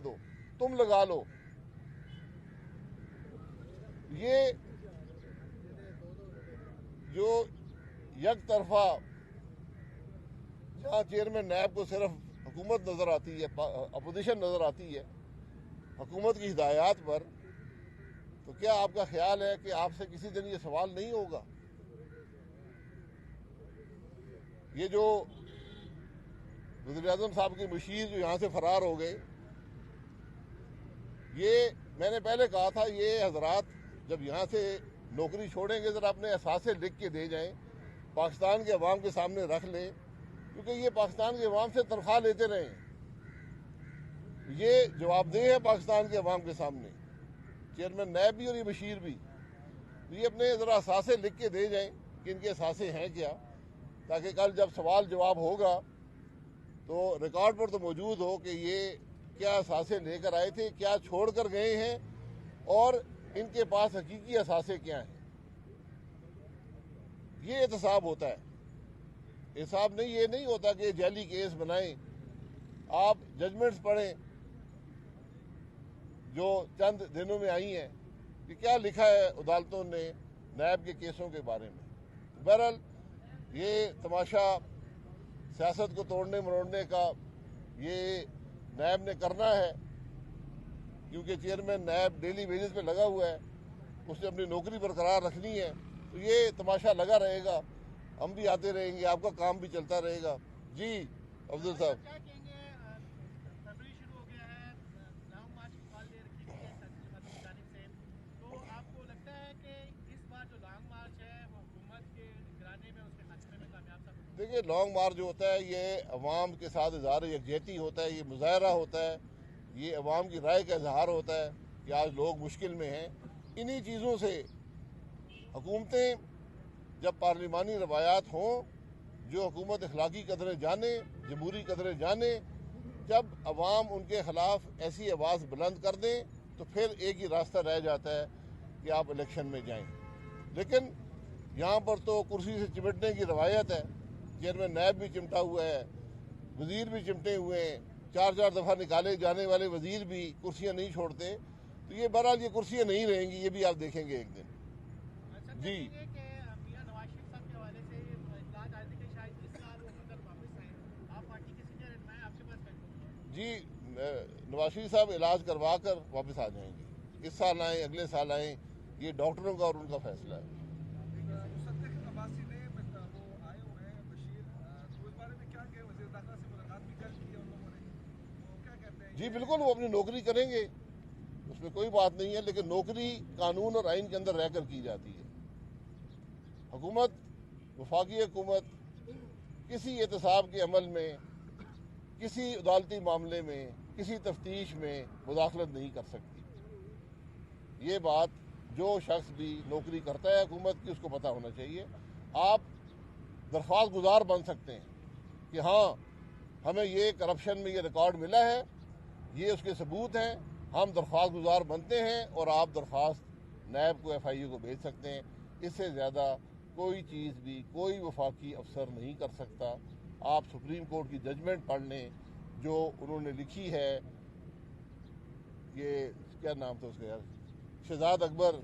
دو، تم لگا لو. یہ جو یک طرفہ جہاں چیئرمین نیب کو صرف حکومت نظر آتی ہے، اپوزیشن نظر آتی ہے حکومت کی ہدایات پر، تو کیا آپ کا خیال ہے کہ آپ سے کسی دن یہ سوال نہیں ہوگا؟ یہ جو وزیر اعظم صاحب کے مشیر جو یہاں سے فرار ہو گئے، یہ میں نے پہلے کہا تھا، یہ حضرات جب یہاں سے نوکری چھوڑیں گے ذرا اپنے اثاثے لکھ کے دے جائیں، پاکستان کے عوام کے سامنے رکھ لیں، کیونکہ یہ پاکستان کے عوام سے تنخواہ لیتے رہے ہیں. یہ جواب دہ ہے پاکستان کے عوام کے سامنے، چیئرمین نیب بھی اور یہ بشیر بھی. یہ اپنے ذرا اثاثے لکھ کے دے جائیں کہ ان کے اثاثے ہیں کیا، تاکہ کل جب سوال جواب ہوگا تو ریکارڈ پر تو موجود ہو کہ یہ کیا اثاثے لے کر آئے تھے، کیا چھوڑ کر گئے ہیں، اور ان کے پاس حقیقی اثاثے کیا ہیں. یہ احتساب ہوتا ہے. حساب نہیں، یہ نہیں ہوتا کہ جعلی کیس بنائیں. آپ ججمنٹس پڑھیں جو چند دنوں میں آئی ہیں کہ کیا لکھا ہے عدالتوں نے نیب کے کیسوں کے بارے میں. بہرحال یہ تماشا سیاست کو توڑنے مروڑنے کا یہ نیب نے کرنا ہے، کیونکہ چیئرمین نیب ڈیلی بیسس پہ لگا ہوا ہے، اس نے اپنی نوکری برقرار رکھنی ہے. تو یہ تماشا لگا رہے گا، ہم بھی آتے رہیں گے، آپ کا کام بھی چلتا رہے گا. جی افضل صاحب. کیا کہیں گے؟ فروری شروع ہو گیا ہے، لانگ مارچ کی کال دے رکھی گئی ہے سیاسی جماعتوں کی جانب سے، تو آپ کو لگتا ہے کہ اس بار جو لانگ مارچ ہے وہ حکومت کے گرانے میں، اس کے خاتمے میں کامیاب ثابت ہوگا؟ دیکھیے، لانگ مارچ جو ہوتا ہے یہ عوام کے ساتھ اظہار یکجہتی ہوتا ہے، یہ مظاہرہ ہوتا ہے، یہ عوام کی رائے کا اظہار ہوتا ہے کہ آج لوگ مشکل میں ہیں. انہی چیزوں سے حکومتیں جب پارلیمانی روایات ہوں، جو حکومت اخلاقی قدریں جانے، جمہوری قدریں جانے، جب عوام ان کے خلاف ایسی آواز بلند کر دیں تو پھر ایک ہی راستہ رہ جاتا ہے کہ آپ الیکشن میں جائیں. لیکن یہاں پر تو کرسی سے چمٹنے کی روایت ہے. چیئرمین نیب بھی چمٹا ہوا ہے، وزیر بھی چمٹے ہوئے ہیں، 4 دفعہ نکالے جانے والے وزیر بھی کرسیاں نہیں چھوڑتے. تو یہ بہرحال یہ کرسیاں نہیں رہیں گی، یہ بھی آپ دیکھیں گے ایک دن. جی کہ میاں نواز شریف صاحب کے حوالے سے اطلاعات آئی تھی کہ شاید اس سال وہ اگر واپس آئیں، آپ پارٹی کے سینئر رہنما، آپ کے پاس فیصلہ؟ جی نواز شریف صاحب علاج کروا کر واپس آ جائیں گے. اس سال آئیں، اگلے سال آئیں، یہ ڈاکٹروں کا اور ان کا فیصلہ ہے. مصدق عباسی نے وہ آئے ہوئے ہیں بشیر، تو اس بارے میں کیا کہ وزیر داخلہ سے ملاقات بھی کر لی ہے ان لوگوں نے، وہ کیا کہتے ہیں؟ جی بالکل، وہ اپنی نوکری کریں گے، اس میں کوئی بات نہیں ہے، لیکن نوکری قانون اور آئین کے اندر رہ کر کی جاتی ہے. حکومت، وفاقی حکومت کسی احتساب کے عمل میں، کسی عدالتی معاملے میں، کسی تفتیش میں مداخلت نہیں کر سکتی. یہ بات جو شخص بھی نوکری کرتا ہے حکومت کی اس کو پتہ ہونا چاہیے. آپ درخواست گزار بن سکتے ہیں کہ ہاں ہمیں یہ کرپشن میں یہ ریکارڈ ملا ہے، یہ اس کے ثبوت ہیں، ہم درخواست گزار بنتے ہیں، اور آپ درخواست نیب کو، ایف آئی اے کو بھیج سکتے ہیں. اس سے زیادہ کوئی چیز بھی کوئی وفاقی افسر نہیں کر سکتا. آپ سپریم کورٹ کی ججمنٹ پڑھ لیں جو انہوں نے لکھی ہے، یہ کیا نام تھا اس کا یار، شہزاد اکبر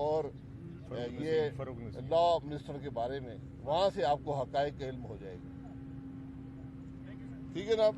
اور یہ لا منسٹر کے بارے میں، وہاں سے آپ کو حقائق کا علم ہو جائے گا. ٹھیک ہے نا.